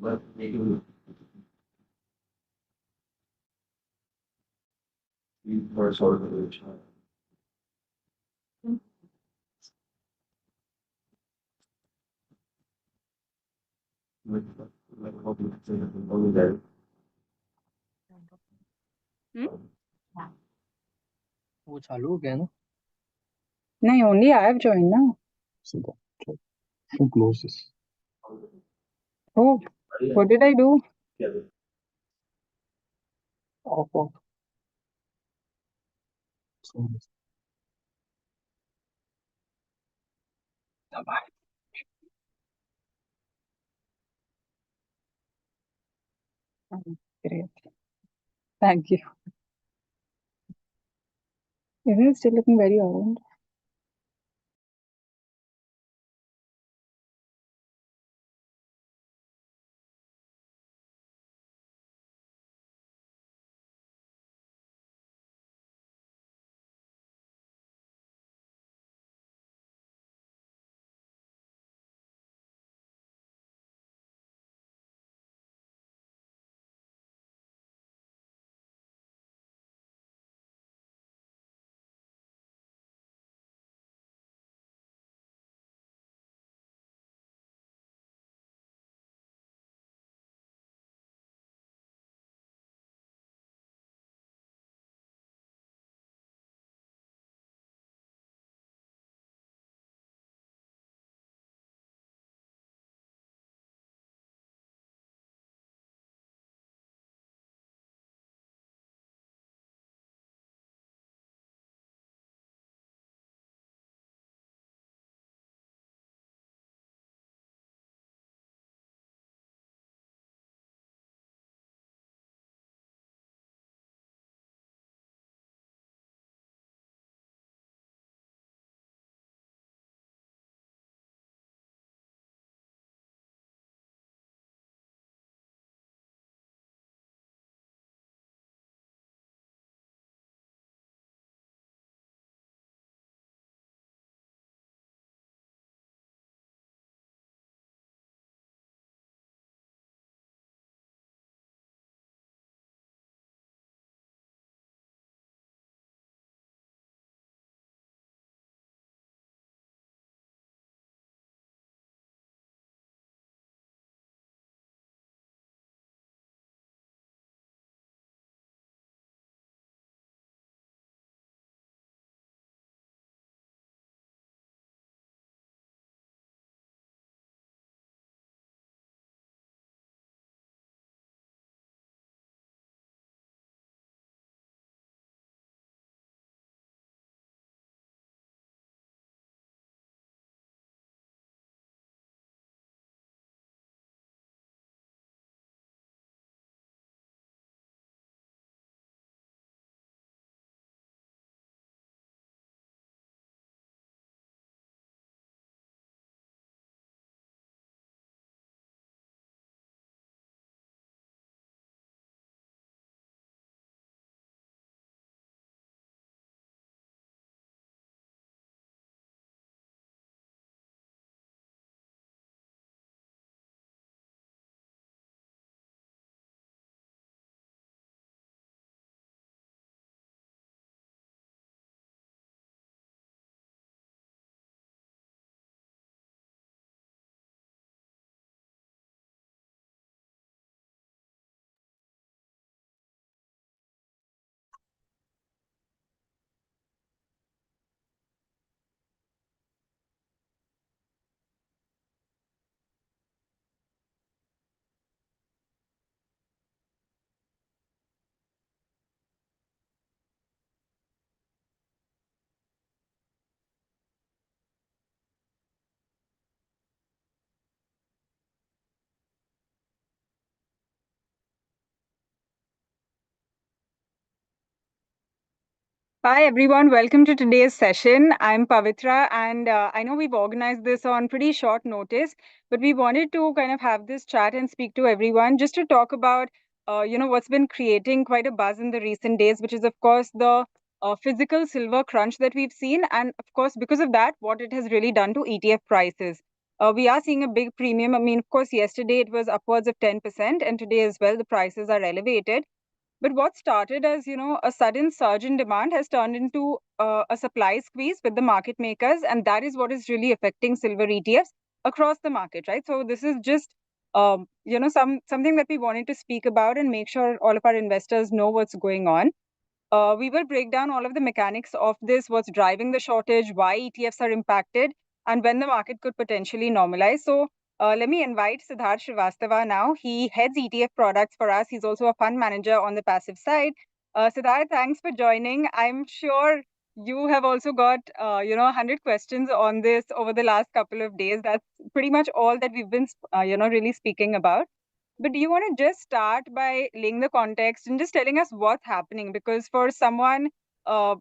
but making it for sort of like hoping to say only that. वो चालू हो गया ना नहीं, only I have joined now. सीधा Who closes? Oh, what did I do? Off. Oh, great. Thank you. Isn't it still looking very orange? Hi, everyone. Welcome to today's session. I'm Pavitra, and I know we've organized this on pretty short notice, but we wanted to kind of have this chat and speak to everyone just to talk about, what's been creating quite a buzz in the recent days, which is, of course, the physical silver crunch that we've seen. And of course, because of that, what it has really done to ETF prices. we are seeing a big premium. I mean, of course, yesterday it was upwards of 10%, and today as well, the prices are elevated. But what started as, a sudden surge in demand has turned into a supply squeeze with the market makers, and that is what is really affecting silver ETFs across the market, right? So this is just, something that we wanted to speak about and make sure all of our investors know what's going on. We will break down all of the mechanics of this, what's driving the shortage, why ETFs are impacted, and when the market could potentially normalize. So let me invite Siddharth Srivastava now. He heads ETF products for us. He's also a fund manager on the passive side. Siddharth, thanks for joining. I'm sure you have also got, 100 questions on this over the last couple of days. That's pretty much all that we've been, really speaking about. But do you want to just start by laying the context and just telling us what's happening? Because for someone, I've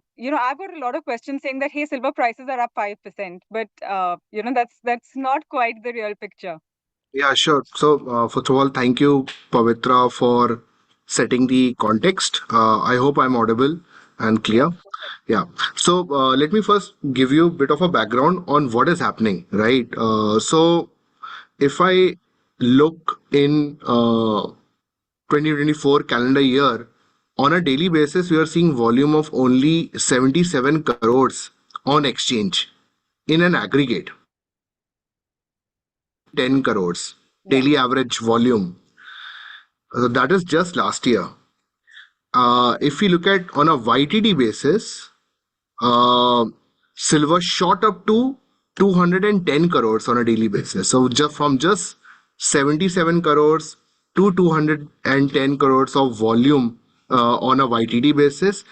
got a lot of questions saying that, hey, silver prices are up 5%, but that's not quite the real picture. Yeah, sure. So, first of all, thank you, Pavitra, for setting the context. I hope I'm audible and Yes. clear. Yeah. So, let me first give you a bit of a background on what is happening, right? So, if I look in 2024 calendar year, on a daily basis, we are seeing volume of only 77 crores on exchange in an aggregate. Only 10 crores Yeah. daily average volume. That is just last year. If we look at on a YTD basis, uh, silver shot up to 210 crores on a daily basis. So just from just 77 crores to 210 crores of volume on a YTD basis.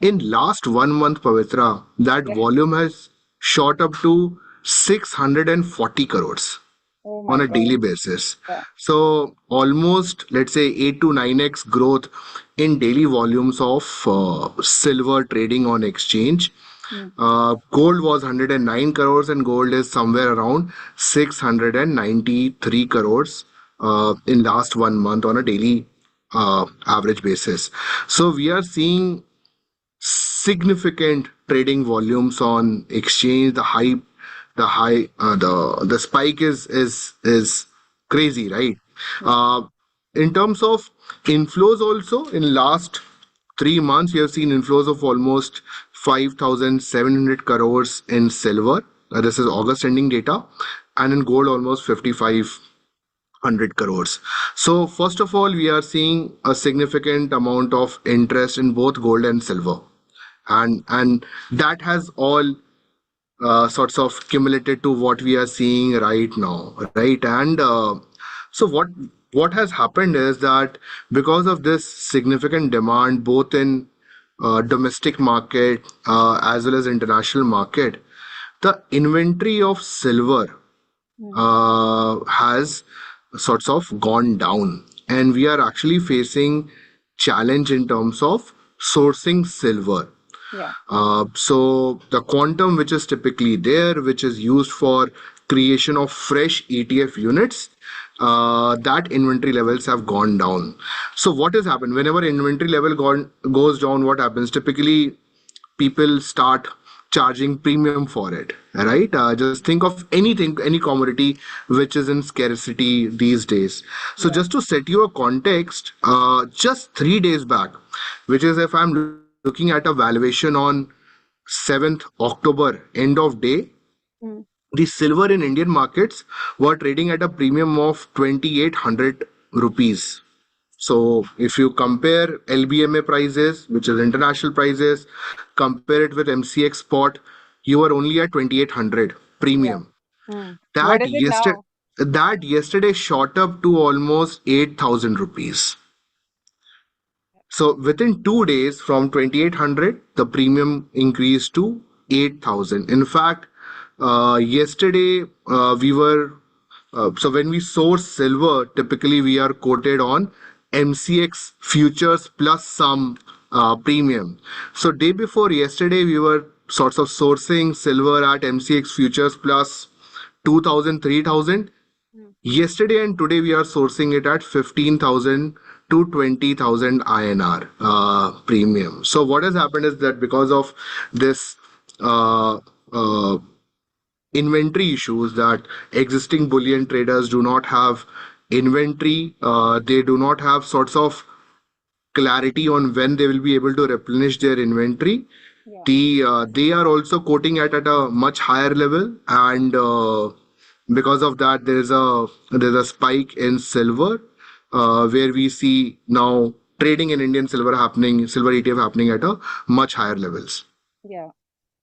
In last 1 month, Pavitra, that Yeah. volume has shot up to 640 crores Oh on my a God. daily basis. Yeah. So almost, let's say, 8 to 9x growth in daily volumes of silver trading on exchange. Hmm. Gold was 109 crores, and gold is somewhere around 693 crores in last 1 month on a daily average basis. So we are seeing significant trading volumes on exchange. The spike is crazy, right? Yeah. uh, in terms of inflows also, in last 3 months we have seen inflows of almost 5700 crores in silver. This is August ending data. And in gold almost 5500 crores. So first of all, we are seeing a significant amount of interest in both gold and silver, and that has all sorts of cumulated to what we are seeing right now, right? And so what has happened is that because of this significant demand both in domestic market as well as international market, the inventory of silver Hmm. has sorts of gone down, and we are actually facing challenge in terms of sourcing silver. Yeah. So the quantum which is typically there, which is used for creation of fresh ETF units, that inventory levels have gone down. So what has happened? Whenever inventory level goes down, what happens? Typically, people start charging premium for it, right? Just think of anything, any commodity which is in scarcity these days. So Yeah. just to set you a context, just 3 days back, which is if I'm looking at a valuation on 7th October end of day, Hmm. the silver in Indian markets were trading at a premium of 2800 rupees. So if you compare LBMA prices, which is international prices, compare it with MCX spot, you are only at 2800 Yeah. premium. Hmm. What That is it yesterday now? that yesterday shot up to almost 8000 rupees. So within 2 days, from 2800, the premium increased to 8000. In fact, yesterday we were so when we source silver, typically we are quoted on MCX futures plus some premium. So day before yesterday, we were sorts of sourcing silver at MCX futures plus 2000, 3000. Hmm. Yesterday and today we are sourcing it at 15,000 to 20,000 INR premium. So what has happened is that because of this uh, uh, inventory issues, that existing bullion traders do not have inventory. They do not have sorts of clarity on when they will be able to replenish their inventory. Yeah. They are also quoting at a much higher level, and because of that, there's a spike in silver, where we see now trading in Indian silver ETF happening at a much higher levels. Yeah.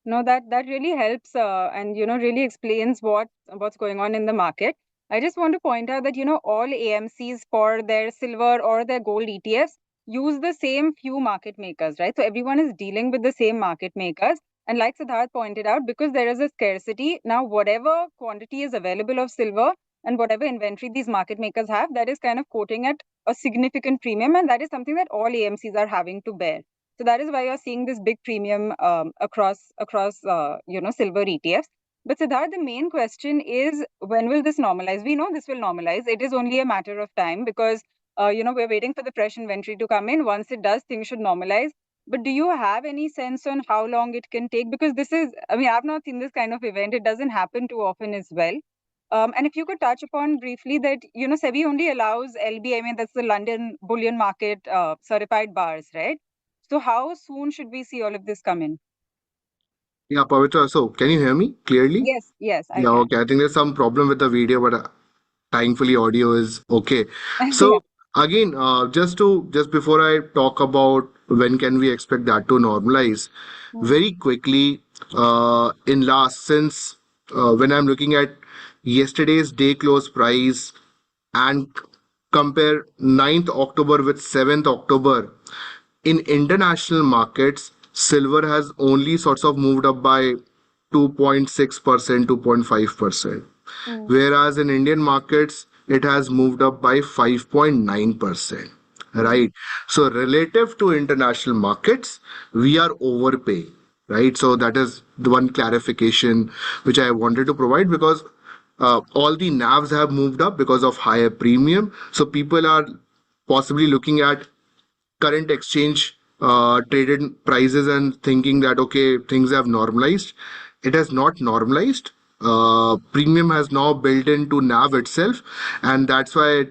No, that really helps, and really explains what's going on in the market. I just want to point out that all AMCs for their silver or their gold ETFs use the same few market makers, right? So everyone is dealing with the same market makers. And like Siddharth pointed out, because there is a scarcity, now whatever quantity is available of silver and whatever inventory these market makers have, that is kind of quoting at a significant premium, and that is something that all AMCs are having to bear. So that is why you're seeing this big premium across silver ETFs. But Siddharth, the main question is, when will this normalize? We know this will normalize. It is only a matter of time because we're waiting for the fresh inventory to come in. Once it does, things should normalize. But do you have any sense on how long it can take? Because I've not seen this kind of event. It doesn't happen too often as well. And if you could touch upon briefly that, SEBI only allows LBMA, that's the London Bullion Market certified bars, right? So how soon should we see all of this come in? Yeah, Pavitra. So, can you hear me clearly? Yes, I Yeah, can. okay. I think there's some problem with the video, but thankfully audio is okay. Yeah. So again, just before I talk about when can we expect that to normalize, Hmm. very quickly, in last since when I'm looking at yesterday's day close price and compare 9th October with 7th October, in international markets, silver has only sorts of moved up by 2.6%, 2.5%. Hmm. Whereas in Indian markets, it has moved up by 5.9%. Right. So relative to international markets, we are overpaying. Right. So that is the one clarification which I wanted to provide, because all the NAVs have moved up because of higher premium. So people are possibly looking at current exchange traded prices and thinking that okay, things have normalized. It has not normalized. Premium has now built into NAV itself, and that's why.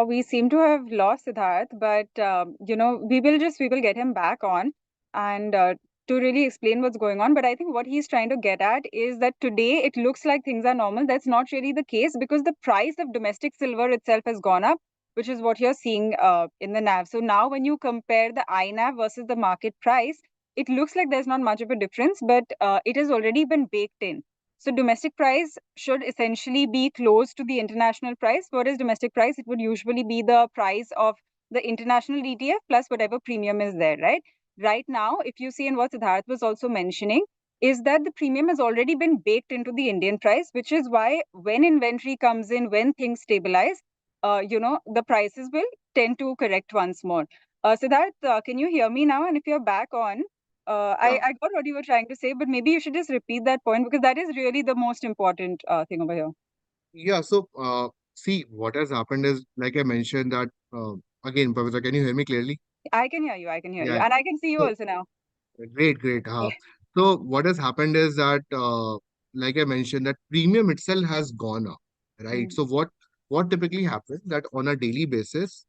We seem to have lost Siddharth, but we will get him back on and to really explain what's going on. But I think what he's trying to get at is that today it looks like things are normal. That's not really the case because the price of domestic silver itself has gone up, which is what you're seeing in the NAV. So now when you compare the INAV versus the market price, it looks like there's not much of a difference, but it has already been baked in. So domestic price should essentially be close to the international price. What is domestic price? It would usually be the price of the international ETF plus whatever premium is there, right? Right now, if you see, and what Siddharth was also mentioning, is that the premium has already been baked into the Indian price, which is why when inventory comes in, when things stabilize, the prices will tend to correct once more. Siddharth, can you hear me now? And if you're back on, I got what you were trying to say, but maybe you should just repeat that point because that is really the most important thing over here. Yeah. So see, what has happened is, like I mentioned, that again, Pavitra, can you hear me clearly? I can hear you. I can hear you. Yeah. And I can see you So also now. great, great. Yeah. So what has happened is that, like I mentioned, that premium itself has gone up, right? Mm, So what typically happens that on a daily basis,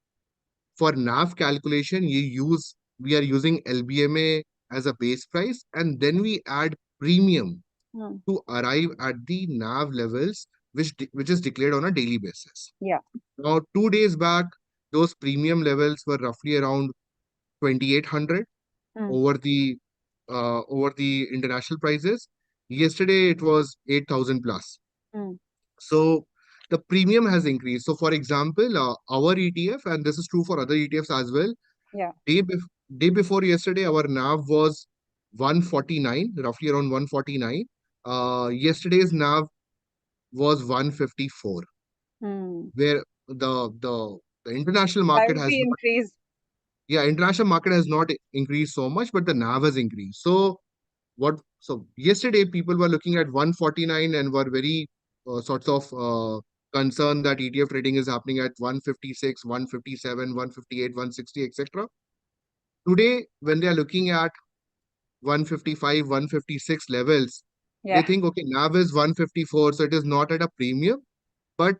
for NAV calculation, we are using LBMA as a base price, and then we add premium mm, to arrive at the NAV levels, which is declared on a daily basis. yeah. Now, 2 days back, those premium levels were roughly around 2,800 Mm, over the international prices. Yesterday, it was 8,000 plus. mm, So the premium has increased. So, for example, our ETF, and this is true for other ETFs as well, yeah. day, bef- day before yesterday, our NAV was 149, roughly around 149. Yesterday's NAV was 154, Mm. where the international By market has rupee not, increase. yeah, international market has not increased so much, but the NAV has increased. So yesterday people were looking at 149 and were very sorts of concerned that ETF trading is happening at 156, 157, 158, 160, etc. Today, when they are looking at 155, 156 levels, they Yeah. think, okay, NAV is 154, so it is not at a premium. But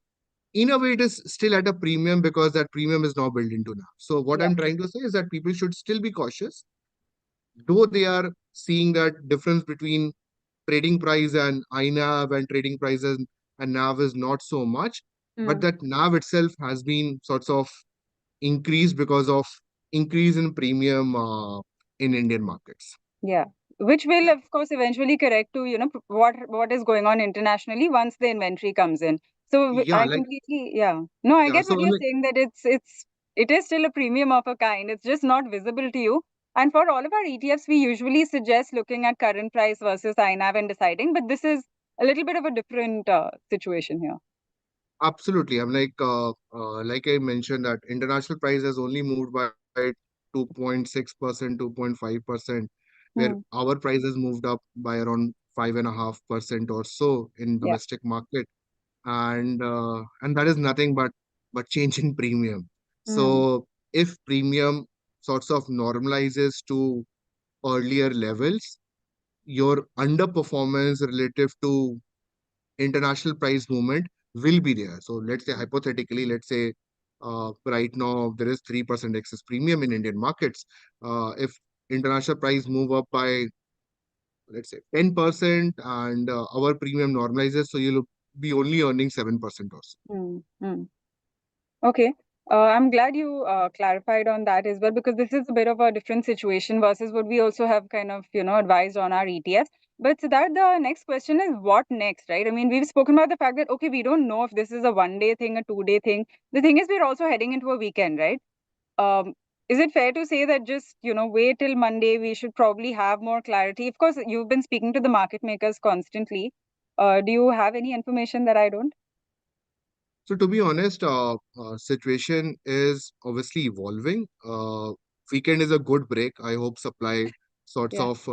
in a way, it is still at a premium because that premium is now built into NAV. So what Yeah. I'm trying to say is that people should still be cautious, though they are seeing that difference between trading price and INAV and trading prices and NAV is not so much, but Mm. that NAV itself has been sorts of increased because of increase in premium in Indian markets. Yeah. Which will, Yeah, of course, eventually correct to, what is going on internationally once the inventory comes in. So yeah, I like completely, yeah. No, I yeah. get So what I you're mean, saying, that it is still a premium of a kind. It's just not visible to you. And for all of our ETFs, we usually suggest looking at current price versus INAV and deciding, but this is a little bit of a different situation here. absolutely. I'm like I mentioned that international price has only moved by 2.6%, 2.5%, where Hmm. our price has moved up by around 5.5% or so in Yeah. domestic market. And that is nothing but change in premium. Hmm. So if premium sorts of normalizes to earlier levels, your underperformance relative to international price movement will be there. So let's say hypothetically, let's say right now there is 3% excess premium in Indian markets. If international price move up by let's say 10% and our premium normalizes, so you'll be only earning 7% or so. Hmm. Hmm. Okay. I'm glad you clarified on that as well, because this is a bit of a different situation versus what we also have kind of, advised on our ETFs. But Siddharth, the next question is what next, right? I mean, we've spoken about the fact that, okay, we don't know if this is a 1 day thing, a 2 day thing. The thing is, we're also heading into a weekend, right? Um, is it fair to say that just, wait till Monday, we should probably have more clarity? Of course, you've been speaking to the market makers constantly. Do you have any information that I don't? So to be honest, situation is obviously evolving. Weekend is a good break. I hope supply sorts Yeah, of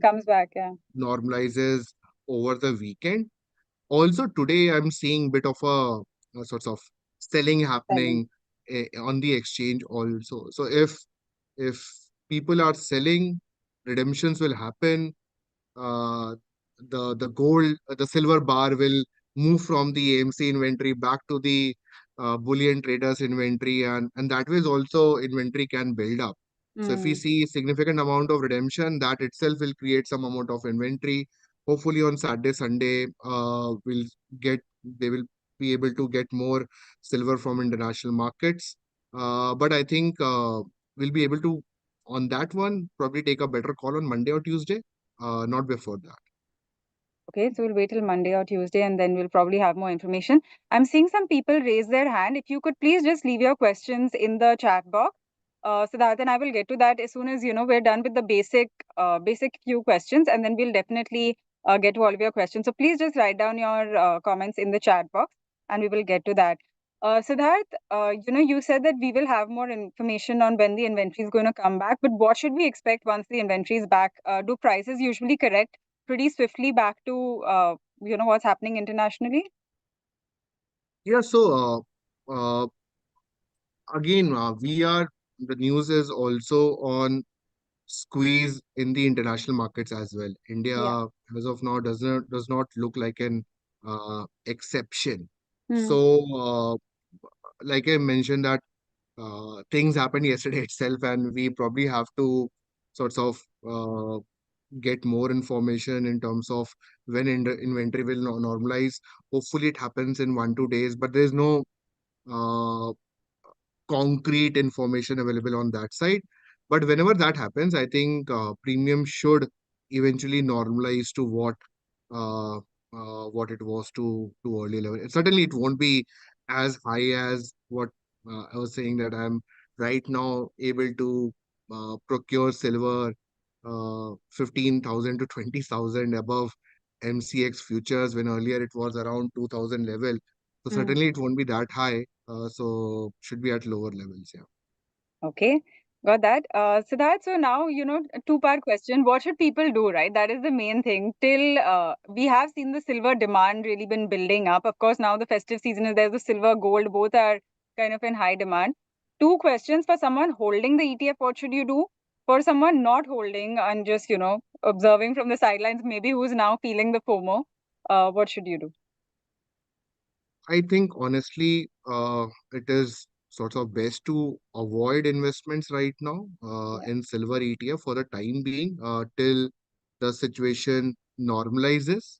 comes back. Yeah. normalizes over the weekend. Also today, I'm seeing bit of a sorts of selling Selling. happening on the exchange also. So if people are selling, redemptions will happen. uh, the gold, the silver bar will move from the AMC inventory back to the bullion traders inventory, and that way also inventory can build up. So if we Hmm. see significant amount of redemption, that itself will create some amount of inventory. Hopefully on Saturday, Sunday, we'll get they will be able to get more silver from international markets. But I think we'll be able to on that one probably take a better call on Monday or Tuesday, not before that. Okay, so we'll wait till Monday or Tuesday and then we'll probably have more information. I'm seeing some people raise their hand. If you could please just leave your questions in the chat box. Siddharth and I will get to that as soon as we're done with the basic few questions, and then we'll definitely get to all of your questions. So please just write down your comments in the chat box and we will get to that. Siddharth, you said that we will have more information on when the inventory is going to come back, but what should we expect once the inventory is back? Do prices usually correct pretty swiftly back to what's happening internationally? Yeah, so again, we are the news is also on squeeze in the international markets as well. Yeah. India, as of now, does not look like an exception. Hmm. So, like I mentioned, that things happened yesterday itself, and we probably have to sorts of get more information in terms of when inventory will normalize. Hopefully, it happens in 1 2 days, but there's no uh, concrete information available on that side. But whenever that happens, I think premium should eventually normalize to uh, what it was to early level. Certainly, it won't be as high as what I was saying that I'm right now able to procure silver 15,000 to 20,000 above MCX futures when earlier it was around 2,000 level. So Hmm. certainly it won't be that high. So should be at lower levels. Yeah. Okay, got that. Siddharth, so now, a two-part question. What should people do, right? That is the main thing. Till we have seen the silver demand really been building up. Of course, now the festive season is there. The silver, gold, both are kind of in high demand. Two questions for someone holding the ETF. What should you do? for someone not holding and just, observing from the sidelines, maybe who's now feeling the FOMO, what should you do? I think honestly, it is sort of best to avoid investments right now Yeah. in silver ETF for the time being till the situation normalizes.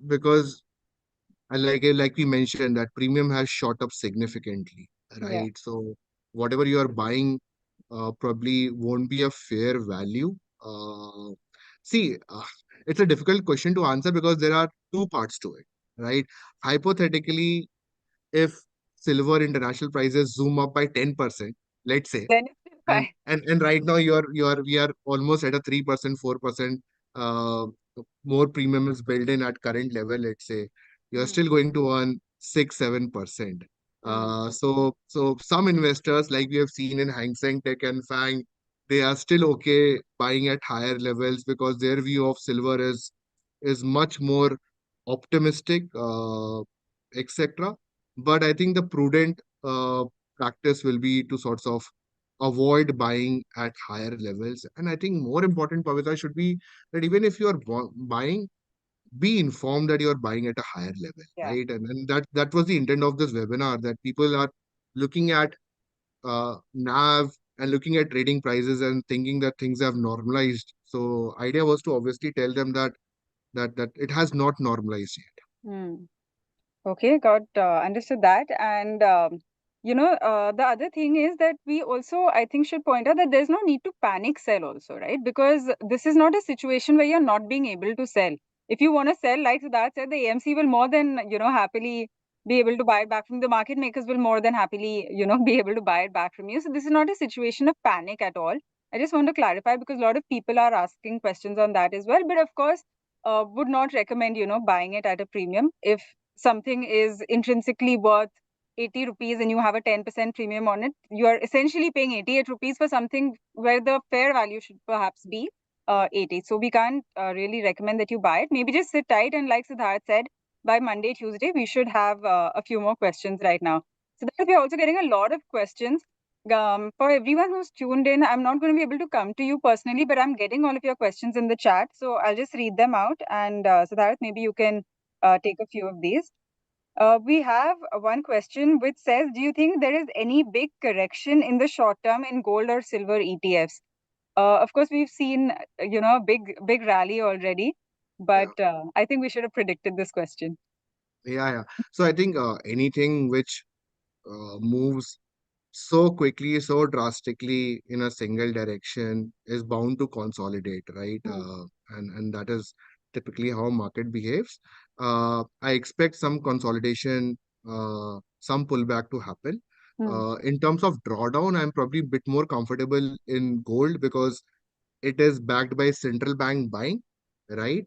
Because like we mentioned, that premium has shot up significantly, Yeah. right? So whatever you are buying probably won't be a fair value. Uh, See, it's a difficult question to answer because there are two parts to it, right? Hypothetically, if silver international prices zoom up by 10%, let's say, Then it's still and fine. and right now we are almost at a 3%, 4% uh more premium is built in at current level, let's say, you're Hmm. still going to earn 6 7%. Hmm. So some investors, like we have seen in Hang Seng Tech and Fang, they are still okay buying at higher levels because their view of silver is much more optimistic, etc. But I think the prudent practice will be to sort of avoid buying at higher levels. And I think more important, Pavitra, should be that even if you are buying, be informed that you are buying at a higher level, Yeah. right? And that was the intent of this webinar, that people are looking at NAV and looking at trading prices and thinking that things have normalized. So idea was to obviously tell them that it has not normalized yet. Hmm. Okay, got understood that. And the other thing is that we also, I think, should point out that there's no need to panic sell also, right? Because this is not a situation where you're not being able to sell. If you want to sell, like Siddharth said, the AMC will more than, happily be able to buy it back from the market makers will more than happily, be able to buy it back from you. So this is not a situation of panic at all. I just want to clarify because a lot of people are asking questions on that as well. But of course, would not recommend, buying it at a premium if something is intrinsically worth 80 rupees and you have a 10% premium on it, you are essentially paying 88 rupees for something where the fair value should perhaps be 80. So we can't really recommend that you buy it. Maybe just sit tight, and like Siddharth said, by Monday, Tuesday, we should have a few more questions right now. So that we're also getting a lot of questions. For everyone who's tuned in, I'm not going to be able to come to you personally, but I'm getting all of your questions in the chat. So I'll just read them out. And Siddharth, maybe you can take a few of these. We have one question which says, do you think there is any big correction in the short term in gold or silver ETFs? Of course, we've seen, a big rally already, but Yeah, I think we should have predicted this question. yeah. So I think anything which moves so quickly, so drastically in a single direction is bound to consolidate, right? Hmm. And that is typically how market behaves. I expect some consolidation, some pullback to happen. Hmm. In terms of drawdown, I'm probably a bit more comfortable in gold because it is backed by central bank buying, right?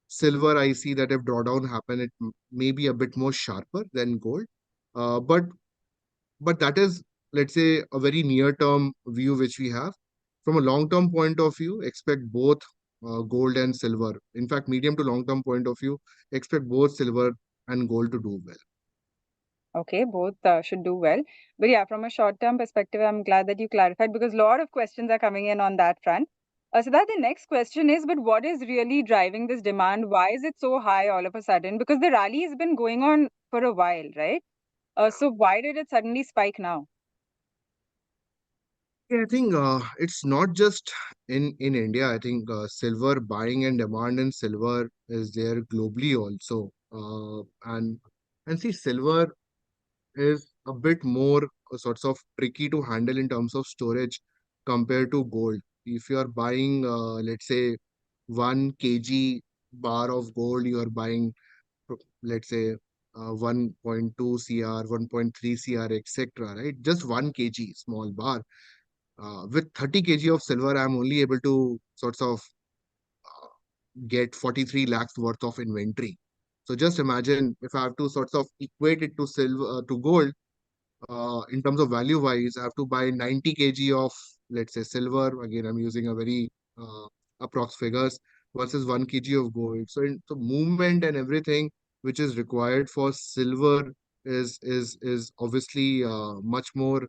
Silver, I see that if drawdown happen, it may be a bit more sharper than gold. But that is, let's say, a very near term view which we have. From a long term point of view, expect both gold and silver. In fact, medium to long term point of view, expect both silver and gold to do well. Okay, both should do well. But yeah, from a short-term perspective, I'm glad that you clarified because a lot of questions are coming in on that front. So that the next question is, but what is really driving this demand? Why is it so high all of a sudden? Because the rally has been going on for a while, right? So why did it suddenly spike now? Yeah, I think it's not just in India. I think silver buying and demand in silver is there globally also. And see, silver is a bit more sorts of tricky to handle in terms of storage compared to gold. If you are buying, let's say, 1 kg bar of gold, you are buying, let's say, 1.2 CR, 1.3 CR, etc. Right? Just 1 kg small bar. With 30 kg of silver, I'm only able to sorts of get 43 lakhs worth of inventory. So just imagine if I have to sort of equate it to silver to gold, in terms of value wise, I have to buy 90 kg of, let's say, silver. Again, I'm using a very approx figures versus 1 kg of gold. So movement and everything which is required for silver is obviously much more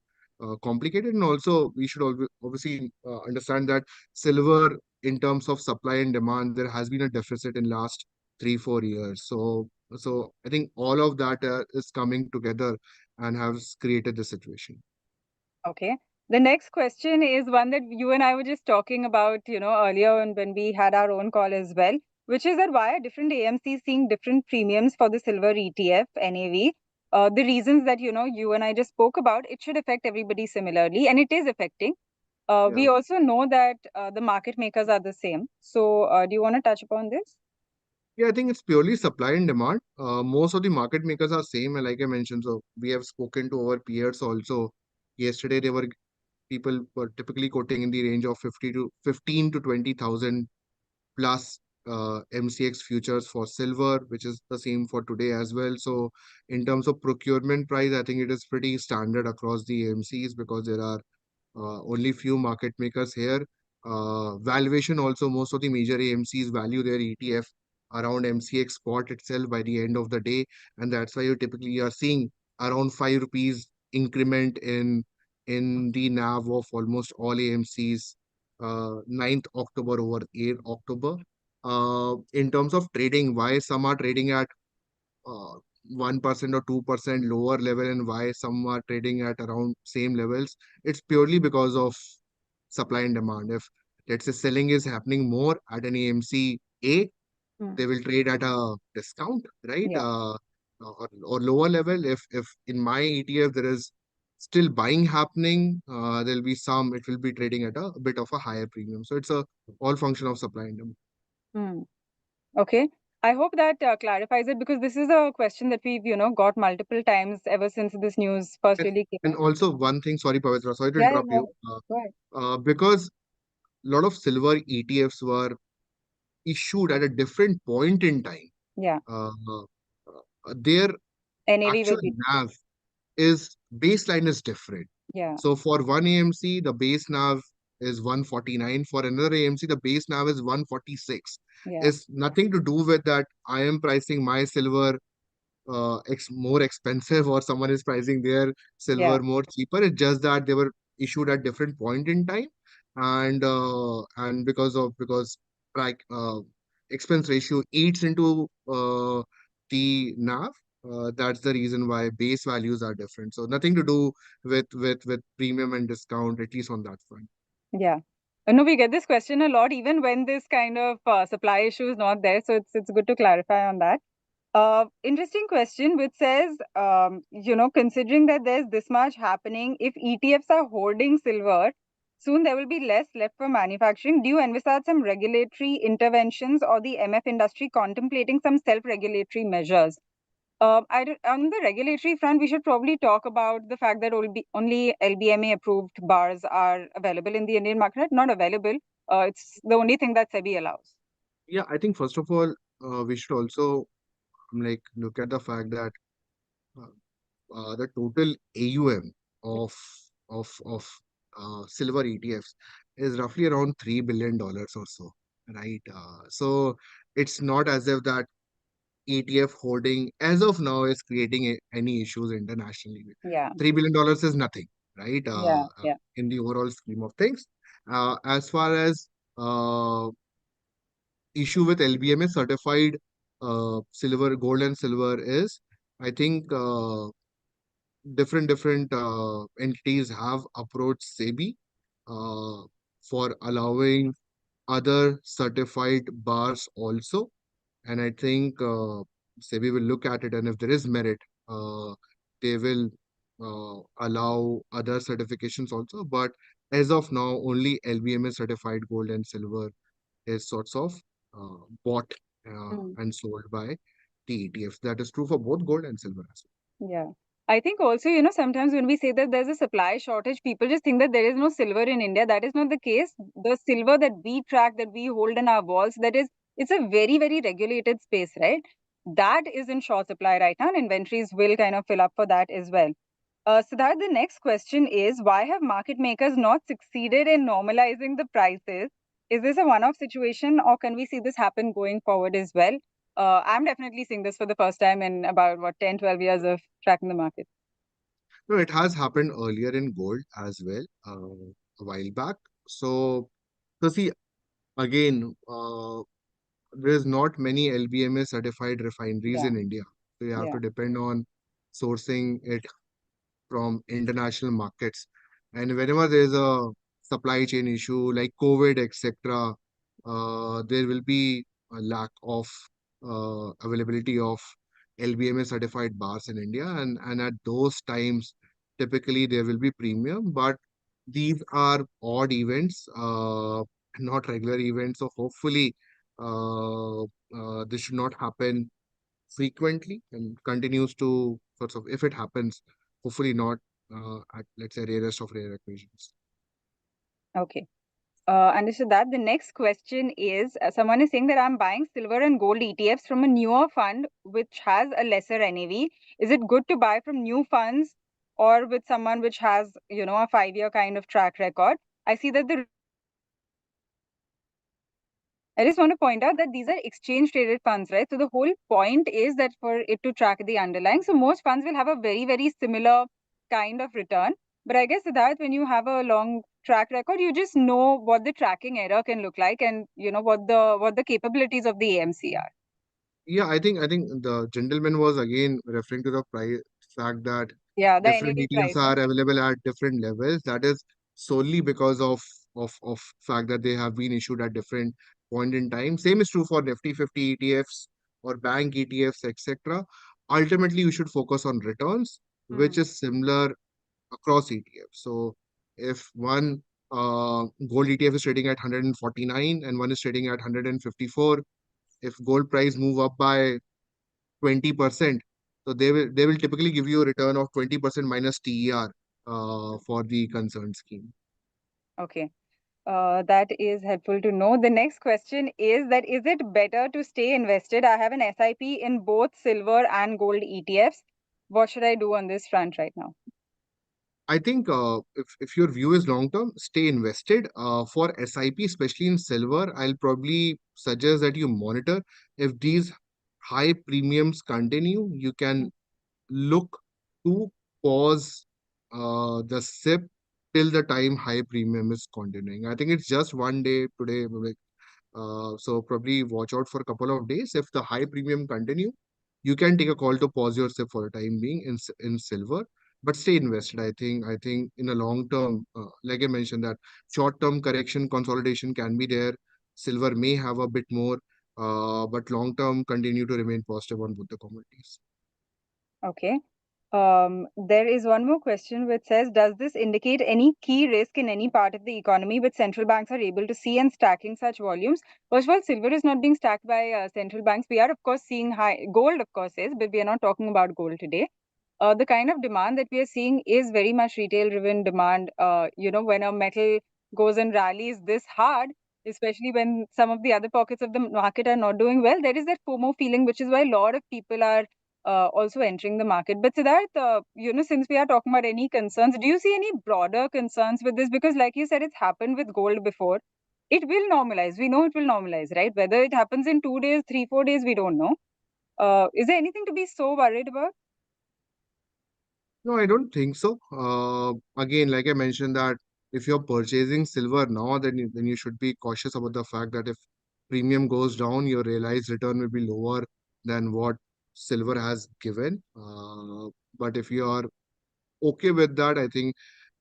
complicated. And also, we should obviously understand that silver, in terms of supply and demand, there has been a deficit in last 3 4 years. So I think all of that is coming together and has created the situation. Okay. The next question is one that you and I were just talking about, earlier when we had our own call as well, which is that why are different AMCs seeing different premiums for the silver ETF NAV? The reasons that, you and I just spoke about, it should affect everybody similarly, and it is affecting. We Yeah. also know that the market makers are the same. So, do you want to touch upon this? Yeah, I think it's purely supply and demand. Most of the market makers are same, and like I mentioned, so we have spoken to our peers also. Yesterday, they were people were typically quoting in the range of 15 to 20,000 plus MCX futures for silver, which is the same for today as well. So in terms of procurement price, I think it is pretty standard across the AMCs because there are only few market makers here. Valuation also, most of the major AMCs value their ETF around MCX spot itself by the end of the day, and that's why you typically are seeing around 5 rupees increment in the NAV of almost all AMCs. 9th October over 8th October. In terms of trading, why some are trading at uh, 1% or 2% lower level and why some are trading at around same levels, it's purely because of supply and demand. If let's say selling is happening more at an AMC A, Hmm. they will trade at a discount, right? Yeah. Or lower level. If in my ETF there is still buying happening, there'll be some, it will be trading at a bit of a higher premium. So it's a all function of supply and demand. Hmm. Okay. I hope that clarifies it because this is a question that we've, got multiple times ever since this news first And, really came and out. also one thing, sorry, Pavitra, sorry to Yeah, yeah, interrupt no, you. go ahead. Because a lot of silver ETFs were issued at a different point in time. Yeah, Their NAV actual will be, NAV is baseline is different. yeah, So for one AMC, the base NAV is 149. For another AMC, the base NAV is 146. yeah, It's nothing to do with that I am pricing my silver more expensive or someone is pricing their yeah, silver more cheaper. It's just that they were issued at different point in time, and because like expense ratio eats into the NAV. That's the reason why base values are different. So nothing to do with premium and discount, at least on that front. yeah. No, we get this question a lot, even when this kind of supply issue is not there. So it's good to clarify on that. Interesting question, which says, considering that there's this much happening, if ETFs are hoarding silver, soon there will be less left for manufacturing. Do you envisage some regulatory interventions or the MF industry contemplating some self-regulatory measures? On the regulatory front, we should probably talk about the fact that only LBMA approved bars are available in the Indian market. Not available. It's the only thing that SEBI allows. Yeah, I think first of all, we should also like look at the fact that uh, the total AUM of silver ETFs is roughly around $3 billion or so, right? So it's not as if that ETF holding as of now is creating any issues internationally. Yeah, $3 billion is nothing, right? yeah, yeah, In the overall scheme of things. As far as uh, issue with LBMA certified silver, gold and silver is, I think different entities have approached SEBI uh, for allowing other certified bars also, and I think SEBI will look at it, and if there is merit, they will allow other certifications also. But as of now, only LBMA certified gold and silver is sorts of bought mm, and sold by the ETFs. That is true for both gold and silver as yeah. I think also, sometimes when we say that there's a supply shortage, people just think that there is no silver in India. That is not the case. The silver that we track, that we hold in our vaults, it's a very, very regulated space, right? That is in short supply right now, and inventories will kind of fill up for that as well. Siddharth, the next question is, why have market makers not succeeded in normalizing the prices? Is this a one-off situation, or can we see this happen going forward as well? I'm definitely seeing this for the first time in about, 10, 12 years of tracking the market. No, it has happened earlier in gold as well, a while back. So see, again, there's not many LBMA certified refineries Yeah, in India. So you have yeah. to depend on sourcing it from international markets. And whenever there's a supply chain issue like COVID, etc., there will be a lack of availability of LBMA certified bars in India. And at those times, typically there will be premium, but these are odd events, not regular events. So hopefully, this should not happen frequently and continues to sort of, if it happens, hopefully not at, let's say, rarest of rare occasions. Okay. Understood that. The next question is someone is saying that I'm buying silver and gold ETFs from a newer fund which has a lesser NAV. Is it good to buy from new funds or with someone which has, a 5-year kind of track record? I see that I just want to point out that these are exchange traded funds, right? So the whole point is that for it to track the underlying. So most funds will have a very, very similar kind of return. But I guess that when you have a long track record, you just know what the tracking error can look like and what the capabilities of the AMC are. Yeah, I think the gentleman was again referring to the price fact that Yeah, the different NAV ETFs pricing. are available at different levels. That is solely because of fact that they have been issued at different point in time. Same is true for Nifty 50 ETFs or bank ETFs, etc. Ultimately, you should focus on returns, which Hmm. is similar across ETFs. So if one gold ETF is trading at 149 and one is trading at 154, if gold price move up by 20%, so they will typically give you a return of 20% minus TER for the concerned scheme. Okay. That is helpful to know. The next question is that is it better to stay invested? I have an SIP in both silver and gold ETFs. What should I do on this front right now? I think if your view is long term, stay invested. For SIP, especially in silver, I'll probably suggest that you monitor. If these high premiums continue, you can look to pause the SIP till the time high premium is continuing. I think it's just one day today. Like, so probably watch out for a couple of days. If the high premium continue, you can take a call to pause your SIP for a time being in silver, but stay invested. I think in a long term, like I mentioned, that short term correction consolidation can be there. Silver may have a bit more, but long term continue to remain positive on both the commodities. Okay. There is one more question which says, does this indicate any key risk in any part of the economy which central banks are able to see and stacking such volumes? First of all, silver is not being stacked by central banks. We are, of course, seeing high gold, of course, is, but we are not talking about gold today. The kind of demand that we are seeing is very much retail driven demand. When a metal goes and rallies this hard, especially when some of the other pockets of the market are not doing well, there is that FOMO feeling, which is why a lot of people are also entering the market. But Siddharth, since we are talking about any concerns, do you see any broader concerns with this? Because, like you said, it's happened with gold before. It will normalize. We know it will normalize, right? Whether it happens in 2 days, 3, 4 days, we don't know. Is there anything to be so worried about? No, I don't think so. Again, like I mentioned, that if you're purchasing silver now, then you should be cautious about the fact that if premium goes down, your realized return will be lower than what silver has given. But if you are okay with that, I think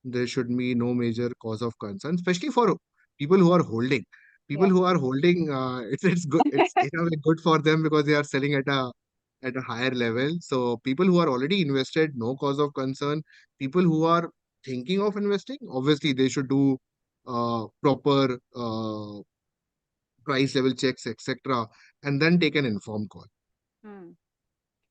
there should be no major cause of concern, especially for people who are holding. People Yeah. who are holding, it's good. It's in a way good for them because they are selling at a higher level. So people who are already invested, no cause of concern. People who are thinking of investing, obviously they should do proper price level checks, etc., and then take an informed call. Hmm.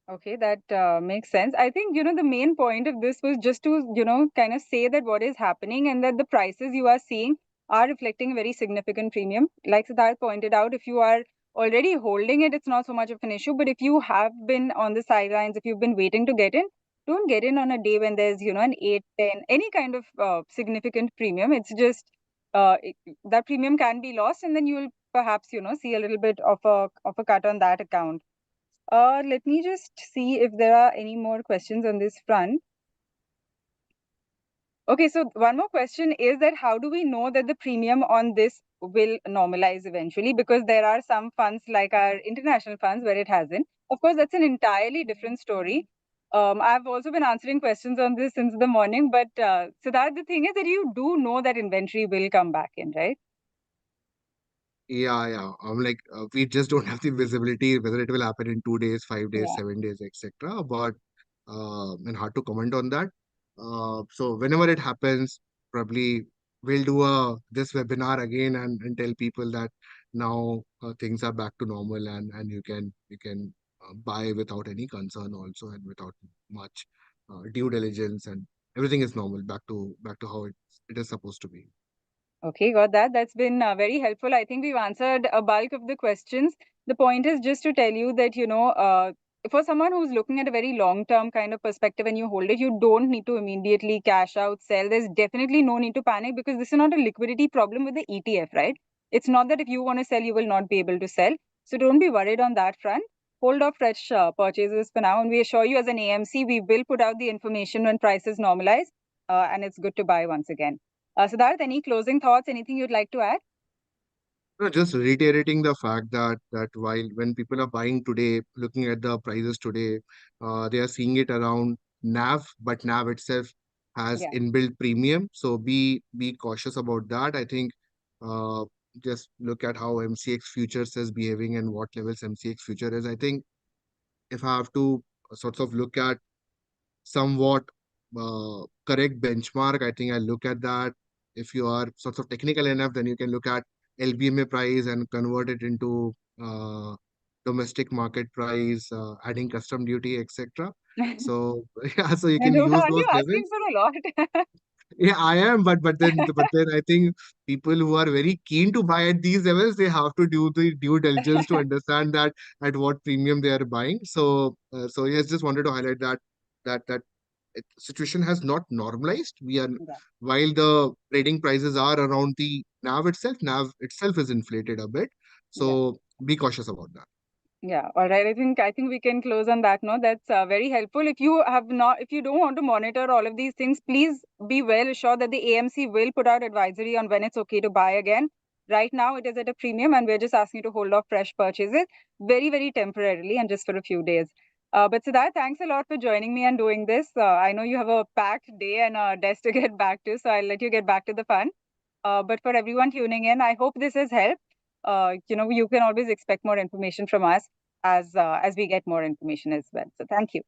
Okay, that makes sense. I think, the main point of this was just to, kind of say that what is happening and that the prices you are seeing are reflecting a very significant premium. Like Siddharth pointed out, if you are already holding it, it's not so much of an issue. But if you have been on the sidelines, if you've been waiting to get in, don't get in on a day when there's, an 8, 10, any kind of significant premium. It's just that premium can be lost and then you will perhaps, see a little bit of a cut on that account. Let me just see if there are any more questions on this front. Okay, so one more question is that how do we know that the premium on this will normalize eventually? Because there are some funds like our international funds where it hasn't. Of course, that's an entirely different story. I've also been answering questions on this since the morning, but Siddharth, the thing is that you do know that inventory will come back in, right? Yeah. I'm like, we just don't have the visibility whether it will happen in 2 days, 5 days, Yeah. 7 days, etc. But and hard to comment on that. So whenever it happens, probably we'll do a this webinar again and tell people that now things are back to normal and you can buy without any concern also and without much due diligence, and everything is normal, back to how it is supposed to be. Okay, got that. That's been very helpful. I think we've answered a bulk of the questions. The point is just to tell you that, for someone who's looking at a very long-term kind of perspective and you hold it, you don't need to immediately cash out, sell. There's definitely no need to panic because this is not a liquidity problem with the ETF, right? It's not that if you want to sell, you will not be able to sell. So don't be worried on that front. Hold off fresh purchases for now. And we assure you as an AMC, we will put out the information when prices normalize and it's good to buy once again. Siddharth, any closing thoughts? Anything you'd like to add? No, just reiterating the fact that while when people are buying today, looking at the prices today, they are seeing it around NAV, but NAV itself has Yeah. inbuilt premium. So be cautious about that. I think uh, just look at how MCX futures is behaving and what levels MCX future is. I think if I have to sort of look at somewhat correct benchmark, I think I look at that. If you are sort of technical enough, then you can look at LBMA price and convert it into domestic market price, adding custom duty, etc. So yeah, so you I can know, use aren't those you asking levels. for a lot? Yeah, I am, but then I think people who are very keen to buy at these levels, they have to do the due diligence to understand that at what premium they are buying. So yes, just wanted to highlight that situation has not normalized. We are Yeah. While the trading prices are around the NAV itself is inflated a bit. Yeah. So be cautious about that. Yeah. All right. I think we can close on that note. That's very helpful. If you don't want to monitor all of these things, please be well assured that the AMC will put out advisory on when it's okay to buy again. Right now, it is at a premium, and we're just asking you to hold off fresh purchases very, very temporarily and just for a few days. But Siddharth, thanks a lot for joining me and doing this. I know you have a packed day and a desk to get back to, so I'll let you get back to the fun. But for everyone tuning in, I hope this has helped. You can always expect more information from us as we get more information as well. So thank you.